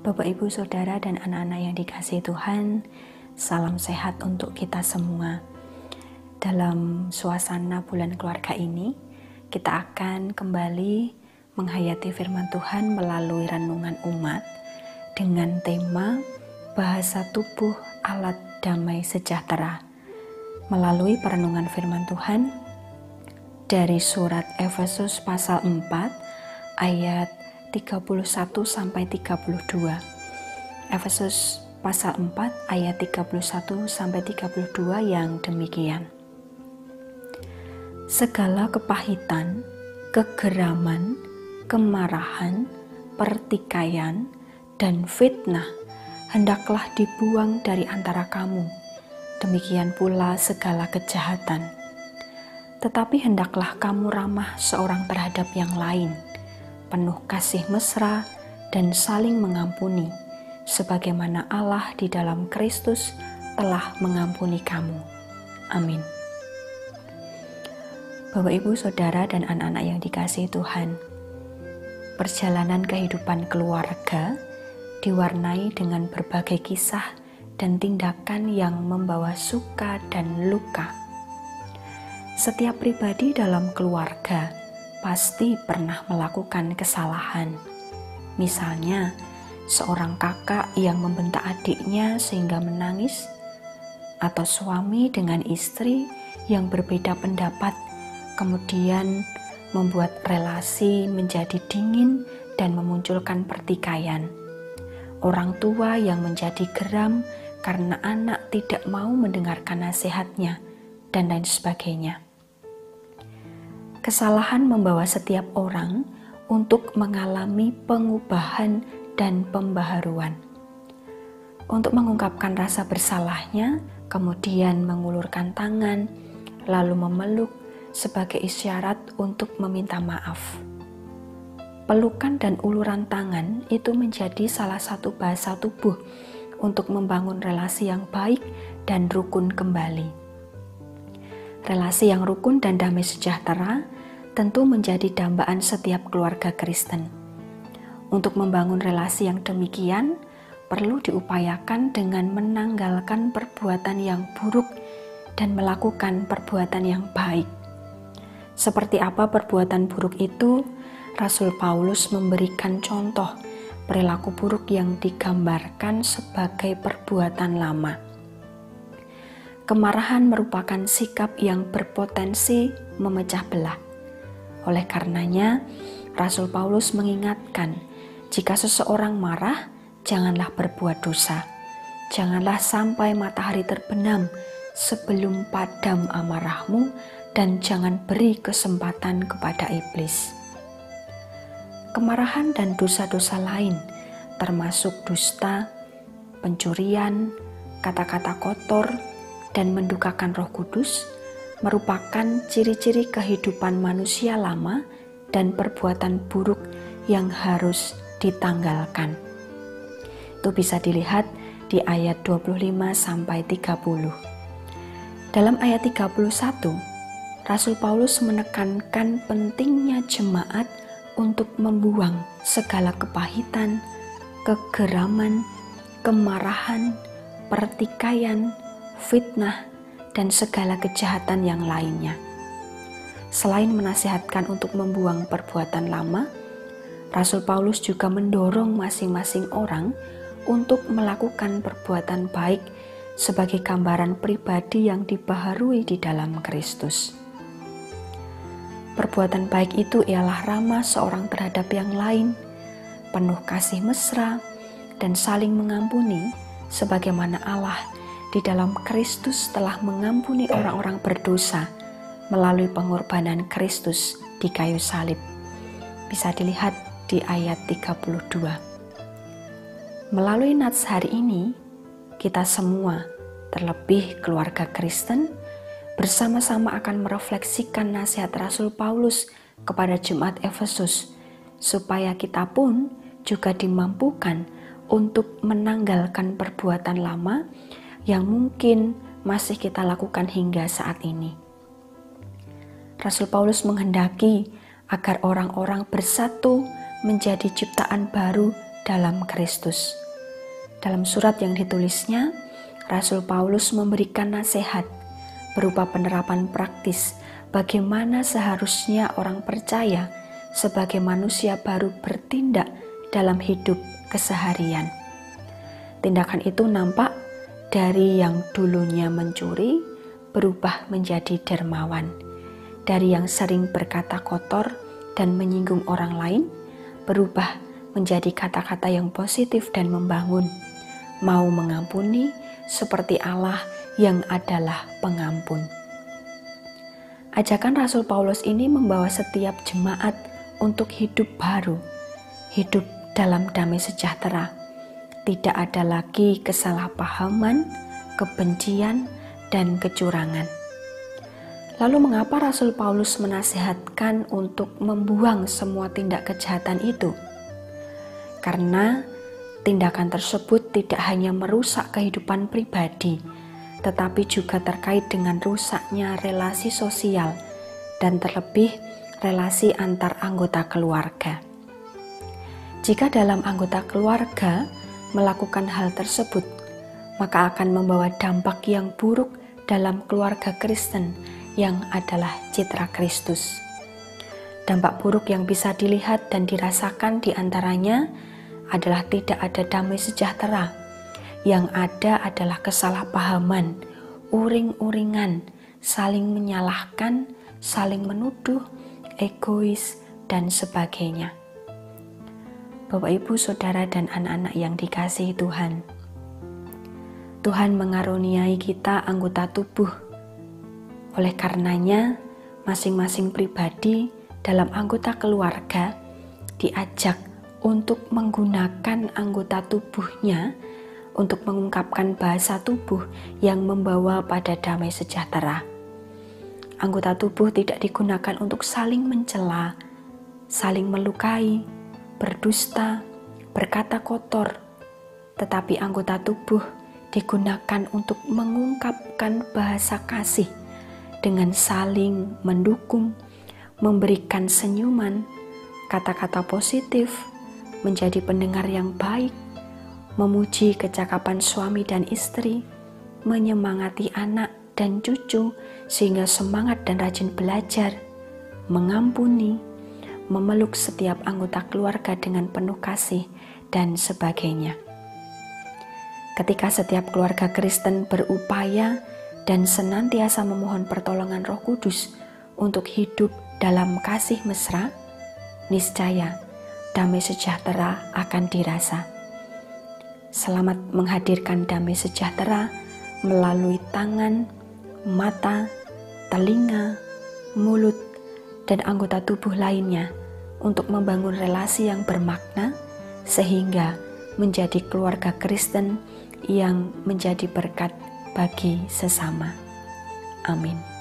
Bapak, Ibu, Saudara, dan anak-anak yang dikasihi Tuhan, salam sehat untuk kita semua. Dalam suasana bulan keluarga ini, kita akan kembali menghayati firman Tuhan melalui renungan umat dengan tema Bahasa Tubuh Alat Damai Sejahtera. Melalui perenungan firman Tuhan dari surat Efesus pasal 4 ayat 31-32. Efesus pasal 4 ayat 31-32 yang demikian. Segala kepahitan, kegeraman, kemarahan, pertikaian, dan fitnah hendaklah dibuang dari antara kamu. Demikian pula segala kejahatan. Tetapi hendaklah kamu ramah seorang terhadap yang lain, penuh kasih mesra dan saling mengampuni, sebagaimana Allah di dalam Kristus telah mengampuni kamu. Amin. Bapak, Ibu, Saudara, dan anak-anak yang dikasihi Tuhan, perjalanan kehidupan keluarga diwarnai dengan berbagai kisah dan tindakan yang membawa suka dan luka. Setiap pribadi dalam keluarga pasti pernah melakukan kesalahan. Misalnya, seorang kakak yang membentak adiknya sehingga menangis, atau suami dengan istri yang berbeda pendapat, kemudian membuat relasi menjadi dingin dan memunculkan pertikaian. Orang tua yang menjadi geram karena anak tidak mau mendengarkan nasihatnya, dan lain sebagainya. Kesalahan membawa setiap orang untuk mengalami pengubahan dan pembaharuan. Untuk mengungkapkan rasa bersalahnya, kemudian mengulurkan tangan, lalu memeluk sebagai isyarat untuk meminta maaf. Pelukan dan uluran tangan itu menjadi salah satu bahasa tubuh untuk membangun relasi yang baik dan rukun kembali. Relasi yang rukun dan damai sejahtera tentu menjadi dambaan setiap keluarga Kristen. Untuk membangun relasi yang demikian, perlu diupayakan dengan menanggalkan perbuatan yang buruk dan melakukan perbuatan yang baik. Seperti apa perbuatan buruk itu? Rasul Paulus memberikan contoh perilaku buruk yang digambarkan sebagai perbuatan lama. Kemarahan merupakan sikap yang berpotensi memecah belah. Oleh karenanya, Rasul Paulus mengingatkan, jika seseorang marah, janganlah berbuat dosa. Janganlah sampai matahari terbenam sebelum padam amarahmu, dan jangan beri kesempatan kepada iblis. Kemarahan dan dosa-dosa lain, termasuk dusta, pencurian, kata-kata kotor, dan mendukakan Roh Kudus, merupakan ciri-ciri kehidupan manusia lama dan perbuatan buruk yang harus ditanggalkan. Itu bisa dilihat di ayat 25-30. Dalam ayat 31, Rasul Paulus menekankan pentingnya jemaat untuk membuang segala kepahitan, kegeraman, kemarahan, pertikaian, fitnah, dan segala kejahatan yang lainnya. Selain menasihatkan untuk membuang perbuatan lama, Rasul Paulus juga mendorong masing-masing orang untuk melakukan perbuatan baik sebagai gambaran pribadi yang dibaharui di dalam Kristus. Perbuatan baik itu ialah ramah seorang terhadap yang lain, penuh kasih mesra, dan saling mengampuni, sebagaimana Allah di dalam Kristus telah mengampuni orang-orang berdosa melalui pengorbanan Kristus di kayu salib. Bisa dilihat di ayat 32. Melalui nats hari ini, kita semua, terlebih keluarga Kristen, bersama-sama akan merefleksikan nasihat Rasul Paulus kepada jemaat Efesus, supaya kita pun juga dimampukan untuk menanggalkan perbuatan lama yang mungkin masih kita lakukan hingga saat ini. Rasul Paulus menghendaki agar orang-orang bersatu menjadi ciptaan baru dalam Kristus. Dalam surat yang ditulisnya, Rasul Paulus memberikan nasihat berupa penerapan praktis bagaimana seharusnya orang percaya sebagai manusia baru bertindak dalam hidup keseharian. Tindakan itu nampak dari yang dulunya mencuri berubah menjadi dermawan, dari yang sering berkata kotor dan menyinggung orang lain berubah menjadi kata-kata yang positif dan membangun, mau mengampuni seperti Allah yang adalah pengampun. Ajakan Rasul Paulus ini membawa setiap jemaat untuk hidup baru, hidup dalam damai sejahtera. Tidak ada lagi kesalahpahaman, kebencian, dan kecurangan. Lalu mengapa Rasul Paulus menasihatkan untuk membuang semua tindak kejahatan itu? Karena tindakan tersebut tidak hanya merusak kehidupan pribadi, tetapi juga terkait dengan rusaknya relasi sosial dan terlebih relasi antar anggota keluarga. Jika dalam anggota keluarga melakukan hal tersebut, maka akan membawa dampak yang buruk dalam keluarga Kristen yang adalah citra Kristus. Dampak buruk yang bisa dilihat dan dirasakan diantaranya adalah tidak ada damai sejahtera. Yang ada adalah kesalahpahaman, uring-uringan, saling menyalahkan, saling menuduh, egois, dan sebagainya. Bapak, Ibu, Saudara, dan anak-anak yang dikasihi Tuhan, Tuhan mengaruniai kita anggota tubuh. Oleh karenanya, masing-masing pribadi dalam anggota keluarga diajak untuk menggunakan anggota tubuhnya untuk mengungkapkan bahasa tubuh yang membawa pada damai sejahtera. Anggota tubuh tidak digunakan untuk saling mencela, saling melukai, berdusta, berkata kotor, tetapi anggota tubuh digunakan untuk mengungkapkan bahasa kasih dengan saling mendukung, memberikan senyuman, kata-kata positif, menjadi pendengar yang baik, memuji kecakapan suami dan istri, menyemangati anak dan cucu sehingga semangat dan rajin belajar, mengampuni, memeluk setiap anggota keluarga dengan penuh kasih, dan sebagainya. Ketika setiap keluarga Kristen berupaya dan senantiasa memohon pertolongan Roh Kudus untuk hidup dalam kasih mesra, niscaya damai sejahtera akan dirasa. Selamat menghadirkan damai sejahtera melalui tangan, mata, telinga, mulut, dan anggota tubuh lainnya untuk membangun relasi yang bermakna sehingga menjadi keluarga Kristen yang menjadi berkat bagi sesama. Amin.